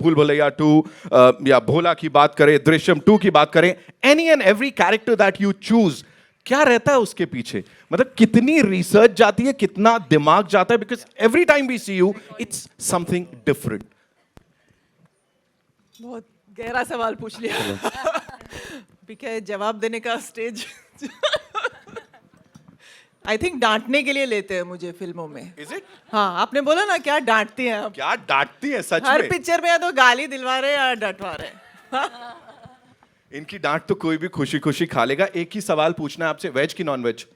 भूल भुलैया 2 या भोला की बात करें, दृश्यम 2 की बात करें, any and every character that you choose, क्या रहता है उसके पीछे? मतलब कितनी रिसर्च जाती है, कितना दिमाग जाता है, because every time we see you it's something different. बहुत गहरा सवाल पूछ लिया. बिकॉज जवाब देने का स्टेज आई थिंक डांटने के लिए लेते हैं मुझे फिल्मों में. Is it? हाँ, आपने बोला ना क्या डांटती हैं आप. क्या डांटती है सच हर में? पिक्चर में या तो गाली दिलवा रहे या डटवा रहे. इनकी डांट तो कोई भी खुशी खुशी खा लेगा. एक ही सवाल पूछना है आपसे, वेज की नॉन वेज?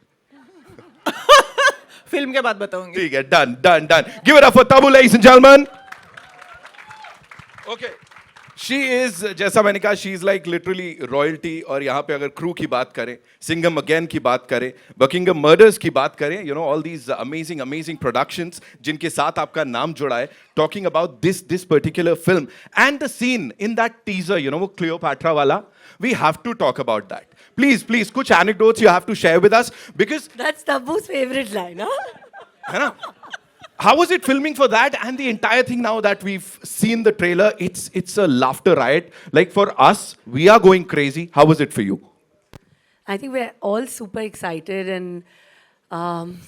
फिल्म के बाद बताऊंगी. ठीक है, done done done. Give it up for ताबू ladies and gentleman. Okay, she is, जैसा मैंने कहा, she is like literally royalty. और यहाँ पे अगर क्रू की बात करें, सिंघम अगेन की बात करें, बकिंगम मर्डर्स की बात करें, you know all these amazing amazing productions जिनके साथ आपका नाम जुड़ा है. Talking about this particular film and the seen in that teaser, you know, वो क्लियोपैट्रा वाला, we have to talk about that. Please, कुछ anecdotes you have to share with us because that's Tabu's favorite line, huh? है ना? How was it filming for that and the entire thing? Now that we've seen the trailer, it's a laughter riot. Like for us, we are going crazy. How was it for you? I think we're all super excited and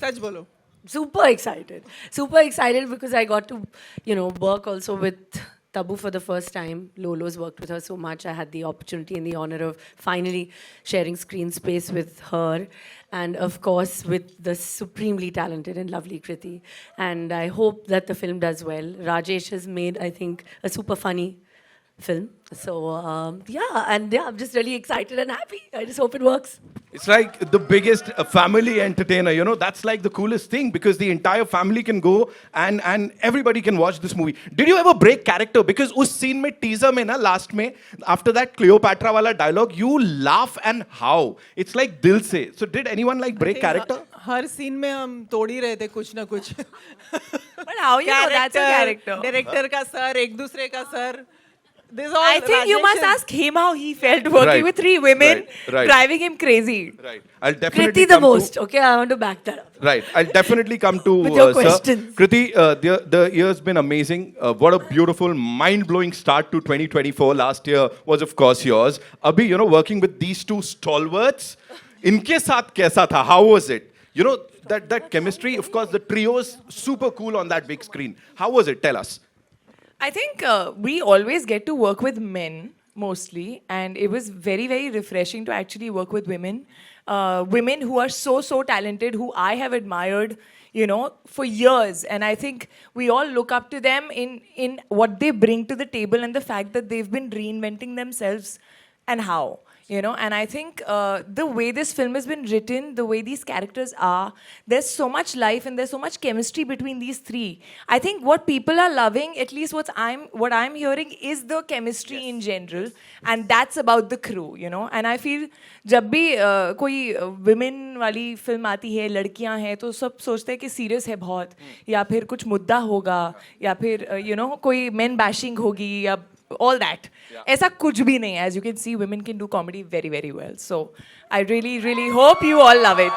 सच बोलो. super excited because I got to, you know, work also with Tabu for the first time. Lolo's worked with her so much. I had the opportunity and the honor of finally sharing screen space with her. And of course, with the supremely talented and lovely Kriti. And I hope that the film does well. Rajesh has made, I think, a super funny film. So, I'm just really excited and happy. I just hope it works. It's like the biggest family entertainer, you know, that's like the coolest thing because the entire family can go and everybody can watch this movie. Did you ever break character? Because उस scene में, teaser में ना, last में, after that Cleopatra वाला dialogue, you laugh and how. It's like दिल से. So did anyone like break character? Her scene में हम तोड़ ही रहे थे कुछ ना कुछ. But how you know that's a character? Director का सर, एक दूसरे का sir. I think you must ask him how he felt working with three women driving him crazy. Right. I'll definitely Kriti the most. Okay, I want to back that up. Right. I'll definitely come to with your sir. questions. Kriti, the year's been amazing. What a beautiful, mind-blowing start to 2024. Last year was, of course, yours. Abhi, you know, working with these two stalwarts, इनके साथ कैसा था? How was it? You know, that chemistry, of course, the trio is super cool on that big screen. How was it? Tell us. I think we always get to work with men mostly, and it was very, very refreshing to actually work with women. Women who are so talented, who I have admired, you know, for years. And I think we all look up to them in what they bring to the table and the fact that they've been reinventing themselves and how. You know, and I think the way this film has been written, the way these characters are, there's so much life and there's so much chemistry between these three. I think what people are loving, at least what I'm hearing, is the chemistry in general, and that's about the crew, you know. And I feel जब भी कोई women वाली film आती है, लड़कियां हैं, तो सब सोचते हैं कि serious है बहुत, या फिर कुछ मुद्दा होगा, या फिर you know कोई men bashing होगी, या all that. ऐसा कुछ भी नहीं. As you can see, women can do comedy very, very well. So I really, really hope you all love it.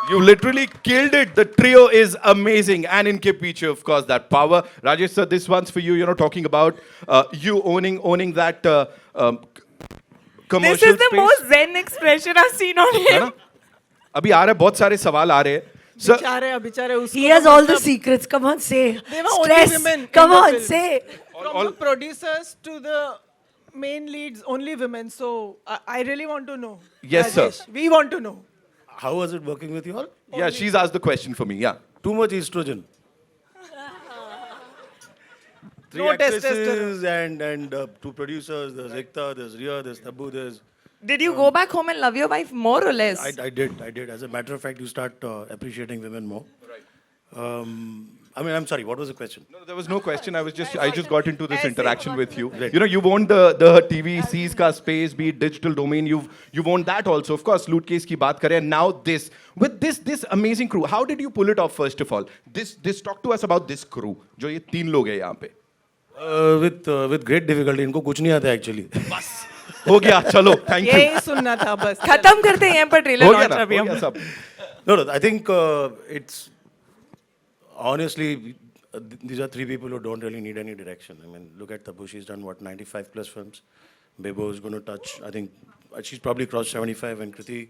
You literally killed it. The trio is amazing. And in Kepiche, of course, that power. Rajesh sir, this one's for you. You know, talking about you owning that commercial This is the space. most zen expression I've seen on him. अभी आ रहे, बहुत सारे सवाल आ रहे हैं. Sir, बेचारे उसको. He has all the secrets. Come on, say. They were only Stress. women. Come on, say. From the producers to the main leads, only women. So I really want to know. Yes, Rajesh, sir. We want to know. How was it working with you all? Yeah, she's asked the question for me. Yeah. Too much estrogen. Three No actresses testosterone. and two producers. There's Ekta, there's Riya, there's Tabu, there's... Did you go back home and love your wife more or less? I did. As a matter of fact, you start appreciating women more. Right. I mean, I'm sorry, what was the question? No, there was no question. I just got into this interaction with you. Right. You know, you've owned the TVC's ka space, be it digital domain. You've owned that also. Of course, Loot Case ki baat kare. And now this. With this amazing crew, how did you pull it off, first of all? Talk to us about this crew. जो ये 3 लोग हैं यहाँ पे. With great difficulty. इनको कुछ नहीं आता actually. बस हो गया, चलो, thank you. यही सुनना था बस. खत्म करते हैं यहाँ पर ट्रेलर हो गया लॉन्च ना, अभी हो हम. गया सब. No, I think it's honestly these are three people who don't really need any direction. I mean, look at Tabu. She's done what, 95 plus films. Bebo is going to touch, I think, she's probably crossed 75, and Kriti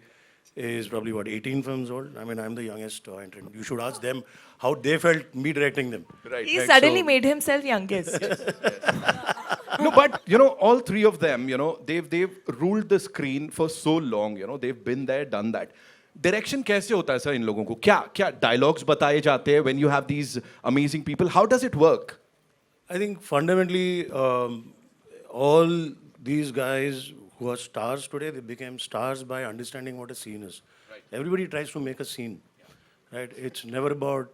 is probably what, 18 films old. I mean, I'm the youngest entrant. You should ask them how they felt me directing them. Right. He right. suddenly So- made himself youngest. No, but you know, all three of them, you know, they've ruled the screen for so long. You know, they've been there, done that. Direction कैसे होता है sir इन लोगों को? क्या dialogues बताए जाते हैं when you have these amazing people? How does it work? I think fundamentally, all these guys who are stars today, they became stars by understanding what a scene is. Right. Everybody tries to make a scene, right? It's never about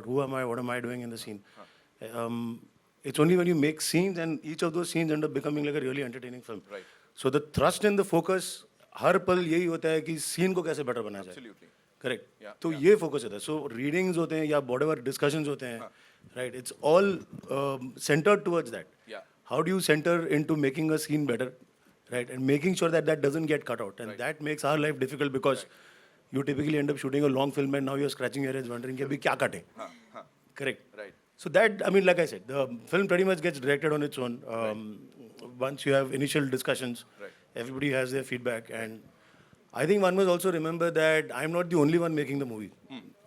who am I, what am I doing in the scene. It's only when you make scenes and each of those scenes end up becoming like a really entertaining film. Right. So the thrust and the focus हर पल यही होता है कि scene को कैसे better बनाया जाए. Correct. तो ये फोकस होता है. सो रीडिंग्स होते हैं या whatever discussions होते हैं, right? It's all centered towards that. How do you center into making a scene better, right? And making sure that that doesn't get cut out. And that makes our life difficult because you typically end up shooting a long film and now you're scratching your head wondering कि अभी क्या काटें. Correct. Right. So that, I mean, like I said, the film pretty much gets directed on its own. Once you have initial discussions, everybody has their feedback. And I think one must also remember that I'm not the only one making the movie.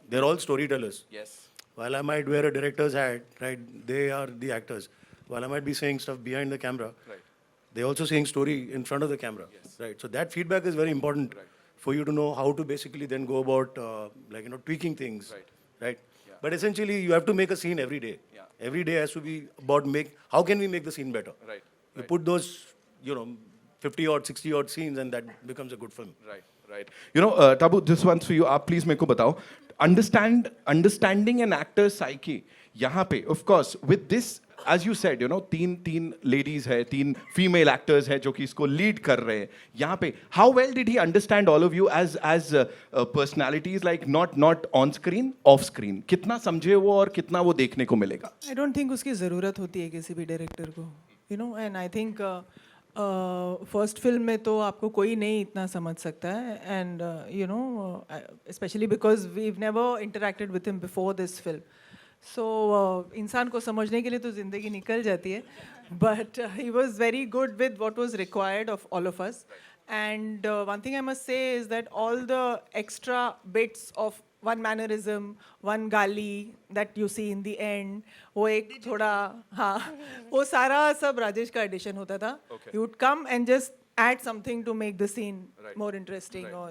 They're all storytellers. Yes. While I might wear a director's hat, right, they are the actors. While I might be saying stuff behind the camera, they're also saying story in front of the camera. Right. So that feedback is very important for you to know how to basically then go about, tweaking things. Right. But essentially, you have to make a scene every day. Every day has to be about how can we make the scene better? Right. You put those, 50 odd, 60 odd scenes, and that becomes a good film. Right. You know, Tabu, this one's for you. आप please मेरे को बताओ. Understanding an actor's psyche. यहाँ पे, of course, with this, as you said, तीन ladies है, तीन female actors है जो कि इसको lead कर रहे हैं. यहाँ पे, how well did he understand all of you as personalities, like not on screen, off screen? कितना समझे वो और कितना वो देखने को मिलेगा? I don't think उसकी ज़रूरत होती है किसी भी डायरेक्टर को, and I think first film में तो आपको कोई नहीं इतना समझ सकता है, and specially because we've never interacted with him before this film. So इंसान को समझने के लिए तो ज़िंदगी निकल जाती है, but he was very good with what was required of all of us. And one thing I must say is that all the extra bits of one mannerism, one gali that you see in the end, वो एक थोड़ा वो सारा सब राजेश का addition होता था. He would come and just add something to make the scene more interesting, or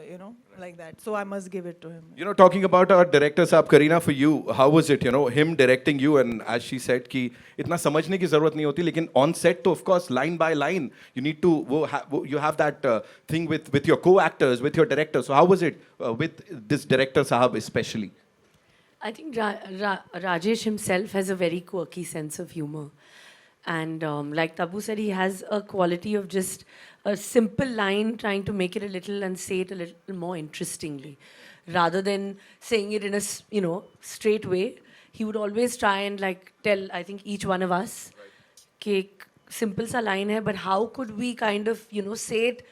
like that. So I must give it to him. Talking about our director साहब, Kareena, for you, how was it? Him directing you, and as she said कि इतना समझने की जरूरत नहीं होती, लेकिन on set तो of course line by line you need to you have that thing with your co-actors, with your director. So how was it with this director साहब especially? I think Rajesh himself has a very quirky sense of humor. And like Tabu said, he has a quality of just a simple line, trying to make it a little and say it a little more interestingly. Rather than saying it in a, straight way, he would always try and tell, I think, each one of us, कि simple sa line hai, but how could we kind of, say it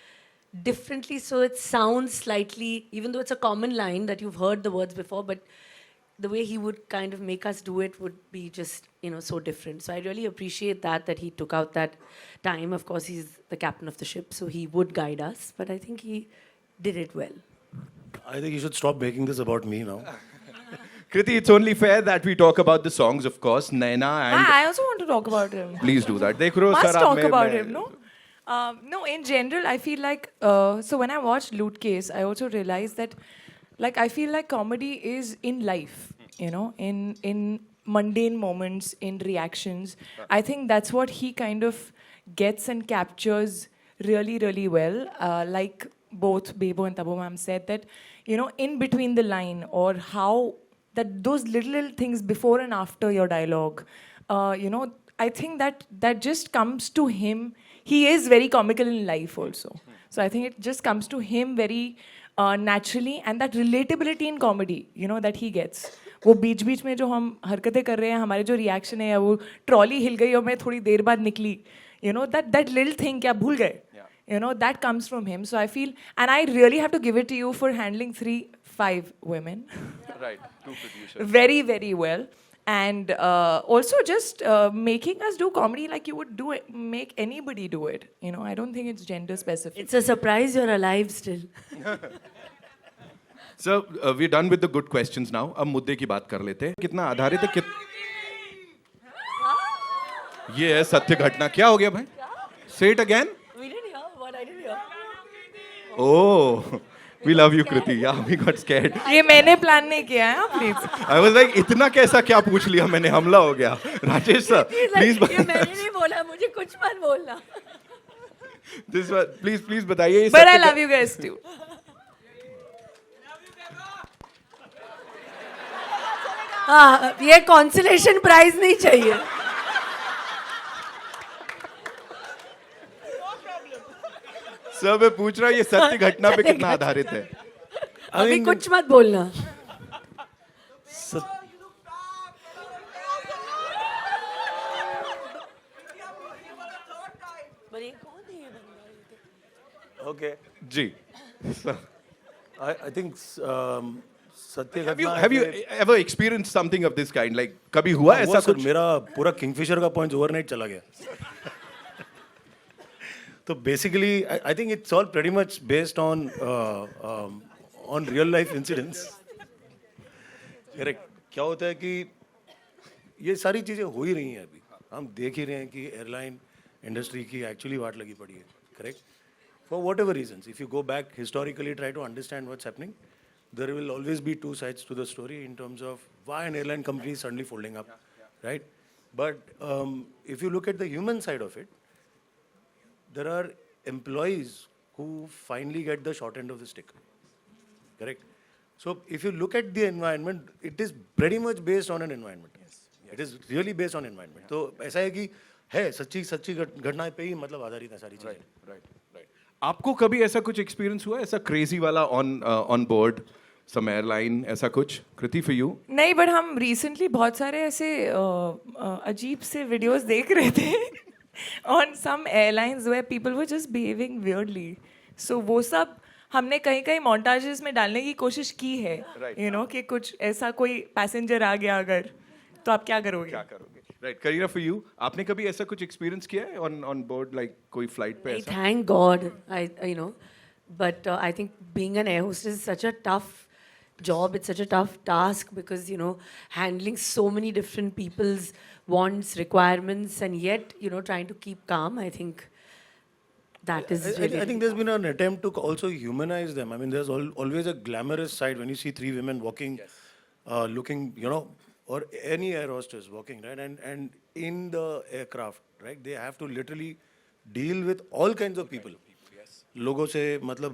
differently so it sounds slightly, even though it's a common line that you've heard the words before, but the way he would kind of make us do it would be just, so different. So I really appreciate that he took out that time. Of course, he's the captain of the ship, so he would guide us. But I think he did it well. I think you should stop making this about me now. Kriti, it's only fair that we talk about the songs, of course. Naina and... I also want to talk about him. Please do that. Dekh rahe ho, Must sir, talk ab about main- him, no? No, in general, I feel like, so when I watched Loot Case, I also realized that, I feel like comedy is in life, in mundane moments, in reactions. I think that's what he kind of gets and captures really, really well. Like both Bebo and Tabu ma'am said that, in between the line, or how that those little things before and after your dialogue, I think that just comes to him. He is very comical in life also. So I think it just comes to him very naturally, and that relatability in comedy, that he gets. वो बीच बीच में जो हम हरकतें कर रहे हैं, हमारे जो रिएक्शन है, वो ट्रॉली हिल गई और मैं थोड़ी देर बाद निकली, that little thing क्या भूल गए, that comes from him. So I feel, and I really have to give it to you for handling 5 women. Right, 2 producers. Very, very well. And also just making us do comedy like you would do it, make anybody do it. You know, I don't think it's gender specific. It's a surprise you're alive still. So we're done with the good questions now. अब मुद्दे की बात कर लेते हैं. कितना आधारित है ये है सत्य घटना. क्या हो गया भाई? Say it again. We didn't hear what I didn't hear. Oh, we love you, Kriti. Yeah, we got scared. ये मैंने प्लान नहीं किया है, प्लीज. I was like, इतना कैसा क्या पूछ लिया मैंने, हमला हो गया. Rajesh sir, please. ये मैंने नहीं बोला, मुझे कुछ मत बोलना. This one, please बताइए. But I love you guys too. हाँ, ये consolation prize नहीं चाहिए. सर मैं पूछ रहा हूँ ये सत्य घटना पे कितना आधारित है. अभी कुछ मत बोलना. Okay. Ji. Sir, I think सत्य have you ever experienced something of this kind? Like कभी हुआ ऐसा सर कुछ? मेरा पूरा किंगफिशर का पॉइंट ओवरनाइट चला गया. तो basically I think it's all pretty much based on real life incidents. Correct. क्या होता है कि ये सारी चीज़ें हो ही रही हैं अभी. हम देख ही रहे हैं कि एयरलाइन इंडस्ट्री की एक्चुअली वाट लगी पड़ी है. Correct. For whatever reasons, if you go back historically, try to understand what's happening, there will always be two sides to the story in terms of why an airline company is suddenly folding up, right? But if you look at the human side of it, there are employees who finally get the short end of the stick, correct? So if you look at the environment, it is pretty much based on an environment. Yes. It is really based on environment. तो ऐसा है कि है सच्ची घटनाएं पे ही मतलब आधारित है सारी चीजें. Right. आपको कभी ऐसा कुछ एक्सपीरियंस हुआ ऐसा क्रेजी वाला ऑन बोर्ड सम एयरलाइन ऐसा कुछ? Kriti for you? नहीं, बट हम रिसेंटली बहुत सारे ऐसे अजीब से वीडियोस देख रहे थे on some airlines where people were just behaving weirdly. So वो सब हमने कहीं कहीं मोन्टाजेस में डालने की कोशिश की है. यू नो कि कुछ ऐसा कोई पैसेंजर आ गया अगर तो आप क्या करोगे? राइट. करीना फॉर यू, आपने कभी ऐसा कुछ एक्सपीरियंस किया है ऑन बोर्ड लाइक कोई फ्लाइट पे ऐसा? Thank God, you know, but I think being an air hostess is such a tough job. It's such a tough task because you know handling so many different people's wants, requirements, and yet you know trying to keep calm. I think that is really. I think there's been an attempt to also humanize them. I mean, there's always a glamorous side when you see three women walking, looking, you know, or any air hostess walking, right? And in the aircraft, right? They have to literally deal with all kinds of people. Yes. लोगों से मतलब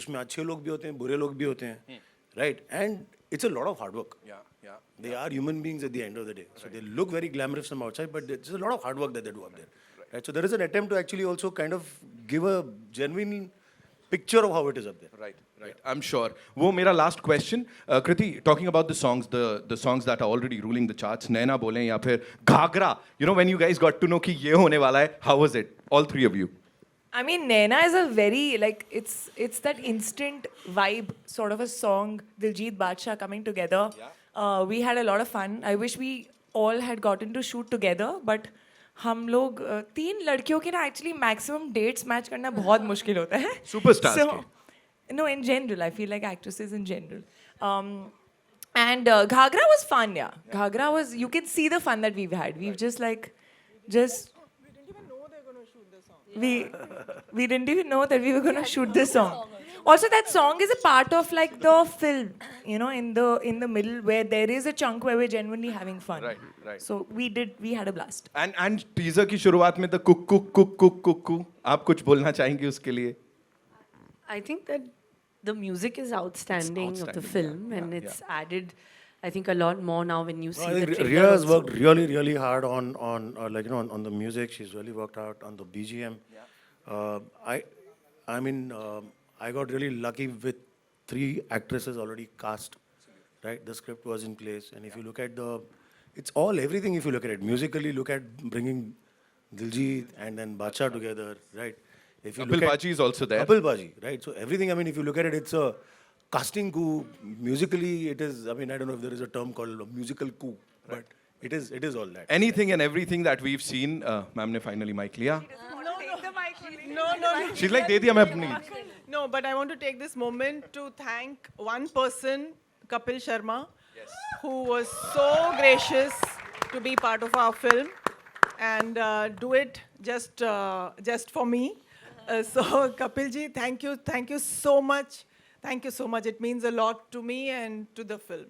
उसमें अच्छे लोग भी होते हैं, बुरे लोग भी होते हैं, right? And it's a lot of hard work. Yeah. They are human beings at the end of the day. So they look very glamorous from outside, but it's a lot of hard work that they do up there. Right? So there is an attempt to actually also kind of give a genuine picture of how it is up there. Right. I'm sure. वो मेरा last question. Kriti, talking about the songs that are already ruling the charts, नैना बोलें या फिर Ghaghara. You know when you guys got to know कि ये होने वाला है, how was it? All three of you. I mean, Naina is a very like it's that instant vibe sort of a song. Diljit Badshah coming together. Yeah. We had a lot of fun. I wish we all had gotten to shoot together, but हम लोग तीन लड़कियों के ना actually maximum dates match करना बहुत मुश्किल होता है. Superstars के. No, in general, I feel like actresses in general. And Ghagra was fun, yeah. Ghagra was, you can see the fun that we've had. We've just we didn't even know they were going to shoot this song. We didn't even know that we were going to shoot this song. Also, that song is a part of like the film, you know, in the middle where there is a chunk where we're genuinely having fun. Right. So we had a blast. And teaser की शुरुआत में तो cook आप कुछ बोलना चाहेंगे उसके लिए? I think that the music is outstanding of the film, and it's added, I think, a lot more now when you see I the think trailer. Rhea has also. worked really hard on like you know on the music. She's really worked out on the BGM. I mean I got really lucky with 3 actresses already cast. Right, the script was in place, and if you look at it's all everything. If you look at it musically, look at bringing Diljit and then Badshah together. Right. If you Kapil Baji is also there. Kapil Baji, right? So everything. I mean, if you look at it, it's a casting coup, musically it is, I mean, I don't know if there is a term called a musical coup, but it is all that. Anything and everything that we've seen, ma'am ne finally mic liya. No. She's like, दे दिया मैं अपनी. No, but I want to take this moment to thank one person, Kapil Sharma, who was so gracious to be part of our film and do it just for me. So Kapil ji, thank you so much. Thank you so much. It means a lot to me and to the film.